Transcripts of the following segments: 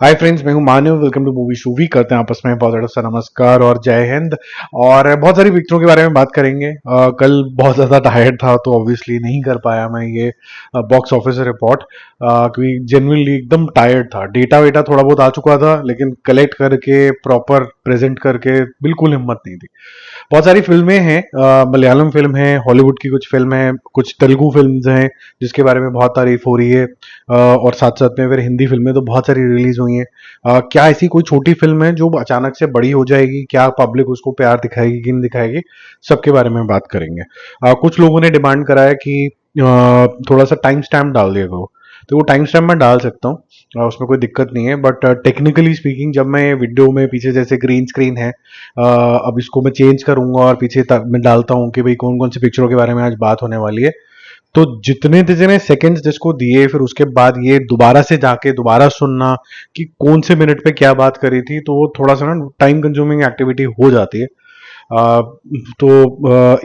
हाय friends, मैं हूं Manav. Welcome to movie शूवी। करते हैं आपस में बहुत ज्यादा सा नमस्कार और जय हिंद। और बहुत सारी पिक्चरों के बारे में बात करेंगे। कल बहुत ज्यादा टायर्ड था तो ऑब्वियसली नहीं कर पाया मैं ये बॉक्स ऑफिस रिपोर्ट, क्योंकि जेन्युइनली एकदम टायर्ड था। डेटा वेटा थोड़ा बहुत आ चुका था लेकिन कलेक्ट करके प्रॉपर प्रेजेंट करके बिल्कुल हिम्मत नहीं थी। बहुत सारी फिल्में हैं, मलयालम फिल्म है, हॉलीवुड की कुछ फिल्म है, कुछ तेलुगु फिल्म्स हैं जिसके बारे में बहुत तारीफ हो रही है। और साथ साथ में फिर हिंदी फिल्में तो बहुत सारी रिलीज हुई हैं। क्या ऐसी कोई छोटी फिल्म है जो अचानक से बड़ी हो जाएगी? क्या पब्लिक उसको प्यार दिखाएगी कि नहीं दिखाएगी? सबके बारे में बात करेंगे। कुछ लोगों ने डिमांड करा है कि थोड़ा सा टाइम स्टैम्प डाल दिया करो, तो वो टाइम स्टैम्प मैं डाल सकता हूँ। उसमें कोई दिक्कत नहीं है, बट टेक्निकली स्पीकिंग जब मैं वीडियो में पीछे जैसे ग्रीन स्क्रीन है, अब इसको मैं चेंज करूंगा और पीछे मैं डालता हूँ कि भाई कौन कौन सी पिक्चरों के बारे में आज बात होने वाली है, तो जितने जितने सेकंड्स जिसको दिए फिर उसके बाद ये दोबारा से जाके दोबारा सुनना कि कौन से मिनट पे क्या बात करी थी, तो वो थोड़ा सा ना टाइम कंज्यूमिंग एक्टिविटी हो जाती है।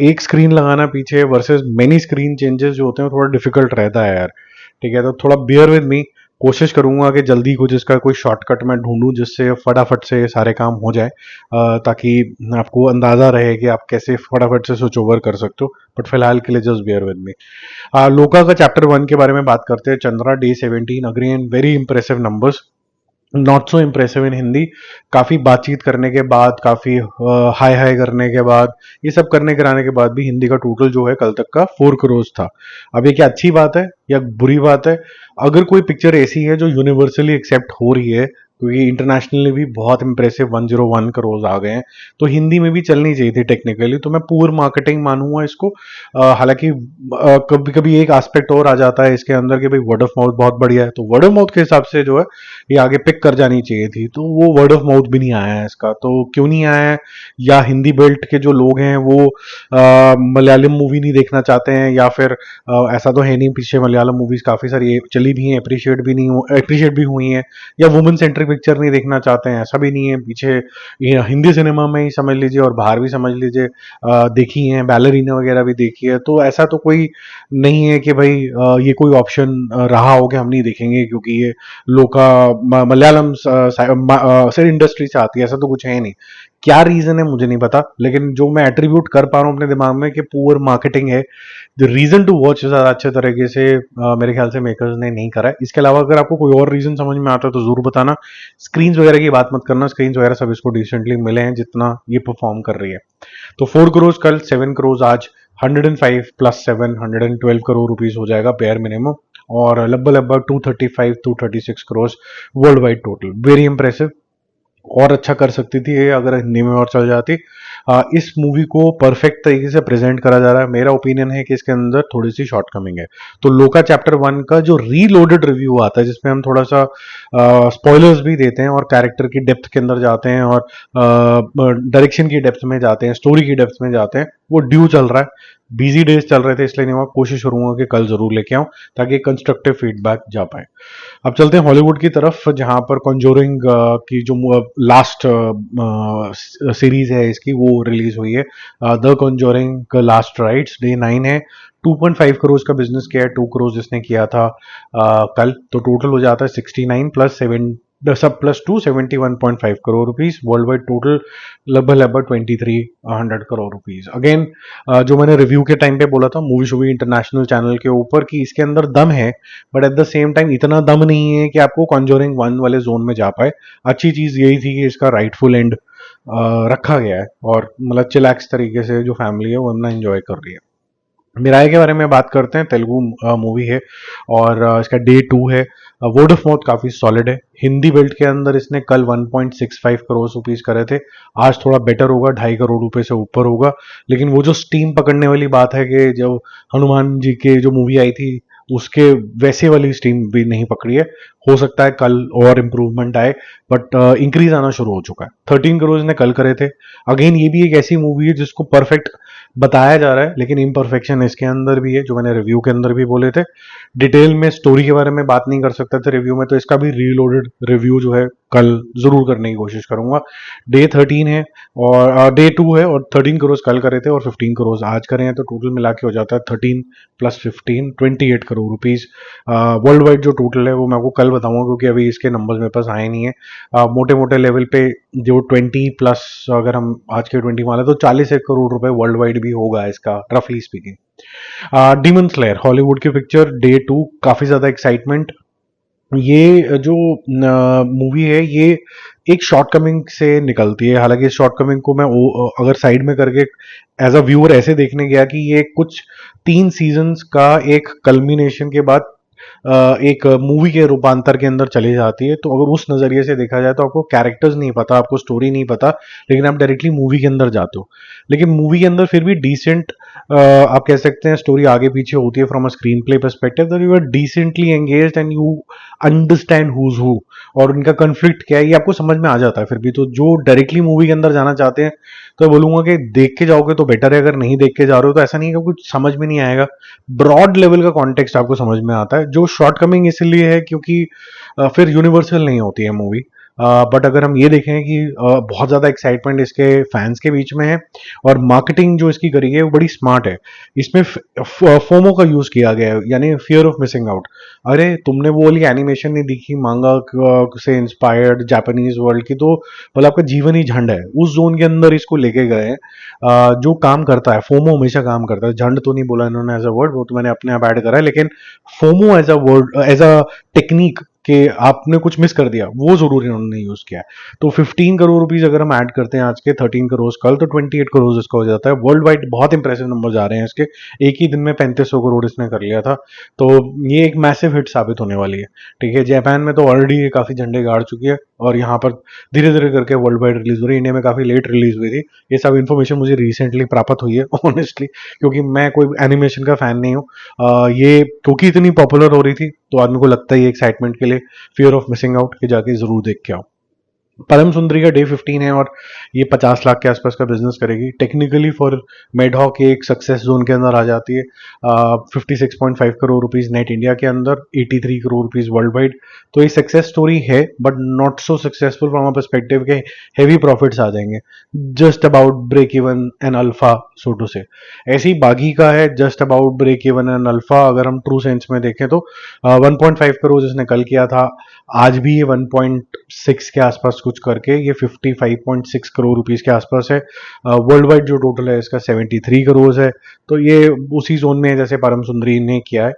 एक स्क्रीन लगाना पीछे वर्सेस मेनी स्क्रीन चेंजेस जो होते हैं वो थोड़ा डिफिकल्ट रहता है यार। ठीक है, तो थोड़ा बियर विद मी। कोशिश करूंगा कि जल्दी कुछ इसका कोई शॉर्टकट मैं ढूंढूं जिससे फटाफट से सारे काम हो जाए, ताकि आपको अंदाजा रहे कि आप कैसे फटाफट से स्विच ओवर कर सकते हो। बट फिलहाल के लिए जस्ट बियर विद मी। लोका का चैप्टर 1 के बारे में बात करते हैं। Chandra day 17 again very impressive numbers, not so impressive in Hindi. काफी बातचीत करने के बाद, काफी हाय हाय करने के बाद, ये सब करने कराने के बाद भी हिंदी का टोटल जो है कल तक का 4 करोड़ था। अब ये क्या अच्छी बात है या बुरी बात है? अगर कोई पिक्चर ऐसी है जो यूनिवर्सली एक्सेप्ट हो रही है, क्योंकि इंटरनेशनली भी बहुत इंप्रेसिव 101 करोड़ आ गए हैं, तो हिंदी में भी चलनी चाहिए थी टेक्निकली। तो मैं पुअर मार्केटिंग मानूंगा इसको। हालांकि कभी कभी एक एस्पेक्ट और आ जाता है इसके अंदर कि भाई वर्ड ऑफ माउथ बहुत बढ़िया है, तो वर्ड ऑफ माउथ के हिसाब से जो है ये आगे पिक कर जानी चाहिए थी, तो वो वर्ड ऑफ माउथ भी नहीं आया है इसका। तो क्यों नहीं आया है? या हिंदी बेल्ट के जो लोग हैं वो मलयालम मूवी नहीं देखना चाहते हैं, या फिर ऐसा तो है नहीं, पीछे मलयालम मूवीज काफी सारी चली भी हैं, अप्रिशिएट भी हुई हैं। या वुमेन सेंट्रिक पिक्चर नहीं देखना चाहते हैं, ऐसा भी नहीं है। पीछे ये हिंदी सिनेमा में ही समझ लीजिए और बाहर भी समझ लीजिए, देखी है, बैलरीना वगैरह भी देखी है। तो ऐसा तो कोई नहीं है कि भाई ये कोई ऑप्शन रहा हो कि हम नहीं देखेंगे क्योंकि ये लोग का मलयालम से इंडस्ट्री से आती है, ऐसा तो कुछ है नहीं। क्या रीजन है मुझे नहीं पता, लेकिन जो मैं एट्रीब्यूट कर पा रहा हूँ अपने दिमाग में कि पुअर मार्केटिंग है। द रीजन टू वॉच ज्यादा अच्छे तरीके से मेरे ख्याल से मेकर्स ने नहीं करा है। इसके अलावा अगर आपको कोई और रीजन समझ में आता है तो जरूर बताना। स्क्रीन वगैरह की बात मत करना, स्क्रीन वगैरह सब इसको डिसेंटली मिले हैं जितना ये परफॉर्म कर रही है। तो 4 करोड़ कल, 7 करोड़ आज, 105 प्लस 7, 112 करोड़ रुपीज हो जाएगा बेयर मिनिमम। और लगभग लगभग 235 to 36 crore worldwide total. Very impressive. और अच्छा कर सकती थी ये अगर हिंदी में और चल जाती। इस मूवी को परफेक्ट तरीके से प्रेजेंट करा जा रहा है। मेरा ओपिनियन है कि इसके अंदर थोड़ी सी शॉर्टकमिंग है। तो लोका चैप्टर 1 का जो रीलोडेड रिव्यू आता है जिसमें हम थोड़ा सा स्पॉयलर्स भी देते हैं और कैरेक्टर की डेप्थ के अंदर जाते हैं और डायरेक्शन की डेप्थ में जाते हैं, स्टोरी की डेप्थ में जाते हैं, वो ड्यू चल रहा है। बिजी डेज चल रहे थे इसलिए नहीं हुआ। कोशिश करूंगा कि कल जरूर लेके आऊं ताकि कंस्ट्रक्टिव फीडबैक जा पाए। अब चलते हैं हॉलीवुड की तरफ, जहां पर कॉन्जोरिंग की जो लास्ट सीरीज है इसकी वो रिलीज हुई है। The Conjuring last rites day 9 है। 2.5 करोड़ का बिजनेस किया है, 2 करोड़ जिसने किया था कल, तो टोटल हो जाता है 69 प्लस 7 सब plus 2 71.5 crore rupees. World wide total लगभग लगभग 2300 करोड़ रुपीज। अगेन जो मैंने रिव्यू के टाइम पे बोला था मूवी शूवी इंटरनेशनल चैनल के ऊपर कि इसके अंदर दम है, but at the same time इतना दम नहीं है कि आपको कॉन्जोरिंग 1 वाले जोन में जा पाए। अच्छी चीज यही थी कि इसका राइटफुल एंड रखा गया है और मतलब चिलैक्स तरीके से जो फैमिली है वो अपना एंजॉय कर रही है। मिराई के बारे में बात करते हैं। तेलुगु मूवी है और इसका डे 2 है। वर्ड ऑफ माउथ काफी सॉलिड है। हिंदी बेल्ट के अंदर इसने कल 1.65 करोड़ रुपीज करे थे, आज थोड़ा बेटर होगा, 2.5 करोड़ रुपए से ऊपर होगा। लेकिन वो जो स्टीम पकड़ने वाली बात है कि जो हनुमान जी के जो मूवी आई थी उसके वैसे वाली स्टीम भी नहीं पकड़ी है। हो सकता है कल और इम्प्रूवमेंट आए, बट इंक्रीज आना शुरू हो चुका है। 13 करोड़ ने कल करे थे। अगेन ये भी एक ऐसी मूवी है जिसको परफेक्ट बताया जा रहा है लेकिन इम्परफेक्शन इसके अंदर भी है, जो मैंने रिव्यू के अंदर भी बोले थे। डिटेल में स्टोरी के बारे में बात नहीं कर सकते थे रिव्यू में, तो इसका भी रीलोडेड रिव्यू जो है कल ज़रूर करने की कोशिश करूँगा। डे 13 है और डे 2 है, और 13 करोड़ कल करे थे और 15 करोड़ आज करे हैं, तो टोटल मिला के हो जाता है 13 plus 15 28 crore rupees. World wide जो टोटल है वो मैं आपको कल बताऊंगा, क्योंकि अभी इसके नंबर्स मेरे पास आए नहीं है। मोटे मोटे लेवल पे जो 20 प्लस, अगर हम आज के 20 माने तो 40 करोड़ रुपए वर्ल्ड वाइड भी होगा इसका, रफली स्पीकिंग। डीमन स्लेयर हॉलीवुड की पिक्चर, डे 2, काफ़ी ज़्यादा एक्साइटमेंट। ये जो मूवी है ये एक शॉर्ट कमिंग से निकलती है। हालांकि इस शॉर्ट कमिंग को मैं अगर साइड में करके एज अ व्यूअर ऐसे देखने गया कि ये कुछ 3 सीजन्स का एक कल्मिनेशन के बाद एक मूवी के रूपांतर के अंदर चली जाती है। तो अगर उस नज़रिए से देखा जाए तो आपको कैरेक्टर्स नहीं पता, आपको स्टोरी नहीं पता, लेकिन आप डायरेक्टली मूवी के अंदर जाते हो। लेकिन मूवी के अंदर फिर भी डिसेंट, आप कह सकते हैं स्टोरी आगे पीछे होती है from a screenplay perspective, that you are decently engaged and you understand who's who और उनका कन्फ्लिक्ट क्या है, ये आपको समझ में आ जाता है। फिर भी तो जो डायरेक्टली मूवी के अंदर जाना चाहते हैं तो बोलूंगा कि देख के जाओगे तो बेटर है। अगर नहीं देख के जा रहे हो तो ऐसा नहीं है कि कुछ समझ में नहीं आएगा, ब्रॉड लेवल का कॉन्टेक्स्ट आपको समझ में आता है। जो शॉर्ट कमिंग इसलिए है क्योंकि फिर यूनिवर्सल नहीं होती है मूवी। बट अगर हम ये देखें कि बहुत ज़्यादा एक्साइटमेंट इसके फैंस के बीच में है, और मार्केटिंग जो इसकी करी है वो बड़ी स्मार्ट है। इसमें फोमो का यूज़ किया गया है, यानी फियर ऑफ मिसिंग आउट। अरे तुमने वो वाली एनिमेशन नहीं दिखी मांगा से इंस्पायर्ड जापानीज वर्ल्ड की, तो बोला आपका जीवन ही झंड है, उस जोन के अंदर इसको लेके गए हैं। जो काम करता है फोमो, हमेशा काम करता है। झंड तो नहीं बोला इन्होंने एज अ वर्ड, वो तो मैंने अपने आप ऐड करा है, लेकिन FOMO as a word, as a technique कि आपने कुछ मिस कर दिया, वो जरूर इन्होंने यूज किया है। तो 15 करोड़ रुपीज अगर हम ऐड करते हैं आज के 13 करोड़ कल, तो 28 करोड़ इसका हो जाता है। वर्ल्ड वाइड बहुत इंप्रेसिव नंबर जा रहे हैं इसके। एक ही दिन में 3500 करोड़ इसने कर लिया था, तो ये एक मैसिव हिट साबित होने वाली है। ठीक है, जापान में तो ऑलरेडी ये काफी झंडे गाड़ चुकी है, और यहाँ पर धीरे धीरे करके वर्ल्ड वाइड रिलीज हो रही है। इंडिया में काफी लेट रिलीज हुई थी। ये सब इन्फॉर्मेशन मुझे रिसेंटली प्राप्त हुई है ऑनेस्टली, क्योंकि मैं कोई एनिमेशन का फैन नहीं हूँ। ये क्योंकि इतनी पॉपुलर हो रही थी तो आदमी को लगता है ये एक्साइटमेंट के लिए, फियर ऑफ मिसिंग आउट, के जाके जरूर देख के आओ। परम सुंदरी का डे 15 है और ये 50 लाख के आसपास का बिजनेस करेगी। टेक्निकली फॉर मेडहॉक एक सक्सेस जोन के अंदर आ जाती है। 56.5 करोड़ रुपीज नेट इंडिया के अंदर, 83 करोड़ रुपीज वर्ल्ड वाइड। तो ये सक्सेस स्टोरी है, but not so successful from a perspective के हेवी प्रॉफिट्स आ जाएंगे। Just about break even an alpha, so to say. ऐसे ही बागी का है, just about break even an alpha, अगर हम ट्रू सेंस में देखें तो 1.5 करोड़ इसने कल किया था, आज भी ये 1.6 के आसपास कुछ करके ये 55.6 करोड़ रुपीस के आसपास है। वर्ल्ड वाइड जो टोटल है इसका 73 करोड़ है। तो ये उसी जोन में है जैसे परम सुंदरी ने किया है।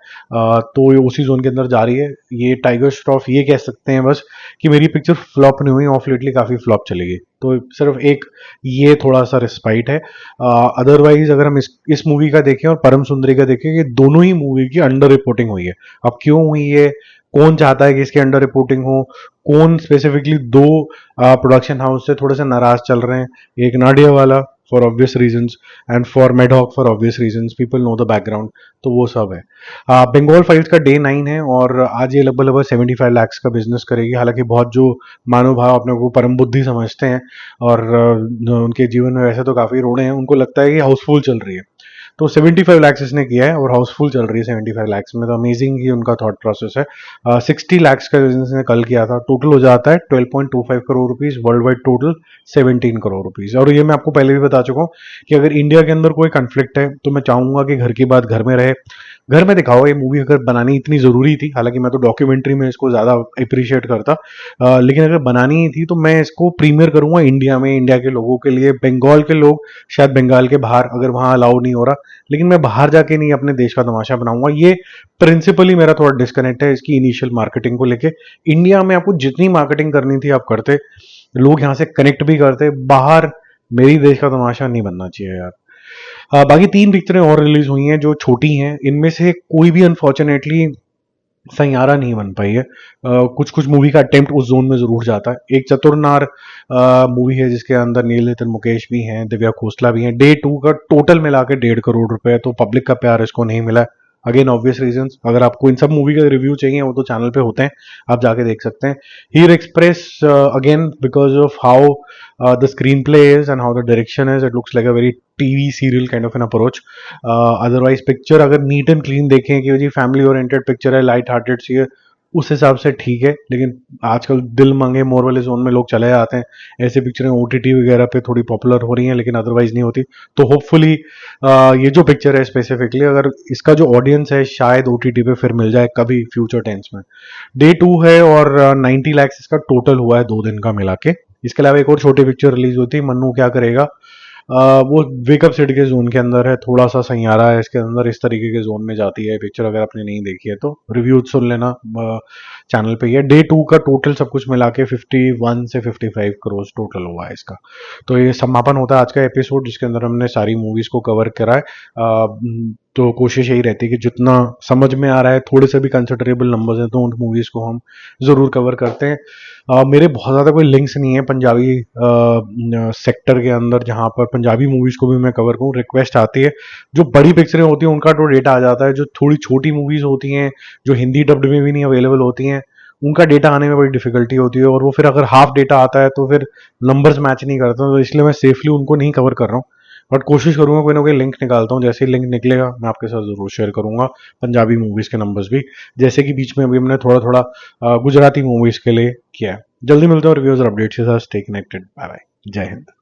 तो ये उसी जोन के अंदर जा रही है। ये टाइगर श्रॉफ ये कह सकते हैं बस कि मेरी पिक्चर फ्लॉप नहीं हुई, ऑफ लेटली काफी फ्लॉप चलेगी। तो सिर्फ एक ये थोड़ा सा रिस्पाइट है। अदरवाइज अगर हम इस मूवी का देखें और परम सुंदरी का देखें, ये दोनों ही मूवी की अंडर रिपोर्टिंग हुई है। अब क्यों हुई है, कौन चाहता है कि इसकी अंडर रिपोर्टिंग हो, कौन स्पेसिफिकली दो प्रोडक्शन हाउस से थोड़े से नाराज चल रहे हैं, एक Nadiadwala for obvious reasons and for Maddock for obvious reasons, people know the background. तो वो सब है। बंगाल फाइल्स का डे 9 है और आज ये लगभग लगभग 75 लाख का बिजनेस करेगी। हालांकि बहुत जो मानव भाव अपने को परम बुद्धि समझते हैं और उनके जीवन में वैसे तो काफी रोड़े हैं, उनको लगता है कि हाउसफुल चल रही है। तो 75 लाख इसने किया है और हाउसफुल चल रही है 75 लाख में। तो अमेजिंग ही उनका थॉट प्रोसेस है। 60 लाख का बिजनेस ने कल किया था, टोटल हो जाता है 12.25 crore rupees, world wide total 17 crore rupees. और ये मैं आपको पहले भी बता चुका हूँ कि अगर इंडिया के अंदर कोई कंफ्लिक्ट है तो मैं चाहूंगा कि घर की बात घर में रहे, घर में दिखाओ। ये मूवी अगर बनानी इतनी जरूरी थी, हालांकि मैं तो डॉक्यूमेंट्री में इसको ज्यादा अप्रिशिएट करता, लेकिन अगर बनानी ही थी तो मैं इसको प्रीमियर करूंगा इंडिया में, इंडिया के लोगों के लिए। बंगाल के लोग शायद बंगाल के बाहर, अगर वहां अलाउ नहीं हो रहा, लेकिन मैं बाहर जाके नहीं अपने देश का तमाशा बनाऊंगा। ये प्रिंसिपली मेरा थोड़ा डिस्कनेक्ट है इसकी इनिशियल मार्केटिंग को लेके। इंडिया में आपको जितनी मार्केटिंग करनी थी आप करते, लोग यहाँ से कनेक्ट भी करते, बाहर मेरी देश का तमाशा नहीं बनना चाहिए यार। बाकी 3 पिक्चरें और रिलीज हुई हैं जो छोटी हैं, इनमें से कोई भी अनफॉर्चुनेटली सैयारा नहीं बन पाई है। कुछ कुछ मूवी का अटेम्प्ट उस जोन में जरूर जाता है। एक चतुरनार मूवी है जिसके अंदर नील नितिन मुकेश भी हैं, दिव्या खोसला भी हैं। डे 2 का टोटल मिला के 1.5 करोड़ रुपए, तो पब्लिक का प्यार इसको नहीं मिला। अगेन ऑब्वियस रीजंस, अगर आपको इन सब मूवी का रिव्यू चाहिए वो तो चैनल पे होते हैं, आप जाके देख सकते हैं। Heer express, again because of how the screenplay is and how the direction is, it looks like a very TV serial kind of an approach. Otherwise picture अगर नीट एंड क्लीन देखें कि जी फैमिली ओरिएंटेड पिक्चर है, light hearted सी है, उस हिसाब से ठीक है, लेकिन आजकल दिल मांगे मोर वाले जोन में लोग चले जाते हैं। ऐसे पिक्चरें ओटीटी वगैरह पे थोड़ी पॉपुलर हो रही हैं, लेकिन अदरवाइज नहीं होती। तो होपफुली ये जो पिक्चर है स्पेसिफिकली, अगर इसका जो ऑडियंस है शायद ओटीटी पे फिर मिल जाए कभी फ्यूचर टेंस में। डे 2 है और 90 लैक्स इसका टोटल हुआ है 2 दिन का मिला के। इसके अलावा एक और छोटी पिक्चर रिलीज होती है, मन्नू क्या करेगा। वो वेकअप सिटी के जोन के अंदर है, थोड़ा सा सैयारा है इसके अंदर, इस तरीके के जोन में जाती है पिक्चर। अगर आपने नहीं देखी है तो रिव्यू सुन लेना, चैनल पे ही है। डे 2 का टोटल सब कुछ मिला के 51 से 55 करोड़ टोटल हुआ है इसका। तो ये समापन होता है आज का एपिसोड, जिसके अंदर हमने सारी मूवीज को कवर करा है। तो कोशिश यही रहती है कि जितना समझ में आ रहा है, थोड़े से भी कंसिडरेबल नंबर्स हैं तो उन मूवीज को हम जरूर कवर करते हैं। मेरे बहुत ज़्यादा कोई लिंक्स नहीं है पंजाबी सेक्टर के अंदर जहाँ पर पंजाबी मूवीज़ को भी मैं कवर करूँ। रिक्वेस्ट आती है, जो बड़ी पिक्चरें होती हैं उनका तो डेटा आ जाता है, जो थोड़ी छोटी मूवीज़ होती हैं जो हिंदी डब्ड में भी नहीं अवेलेबल होती हैं, उनका डेटा आने में बड़ी डिफिकल्टी होती है। और वो फिर अगर हाफ डेटा आता है तो फिर नंबर्स मैच नहीं करते, तो इसलिए मैं सेफली उनको नहीं कवर कर रहा हूँ। बट कोशिश करूंगा कोई ना कोई लिंक निकालता हूँ, जैसे ही लिंक निकलेगा मैं आपके साथ जरूर शेयर करूंगा पंजाबी मूवीज़ के नंबर्स भी, जैसे कि बीच में अभी हमने थोड़ा थोड़ा गुजराती मूवीज़ के लिए किया है। जल्दी मिलते हैं रिव्यूज और अपडेट्स के साथ। स्टे कनेक्टेड, बाय बाय, जय हिंद।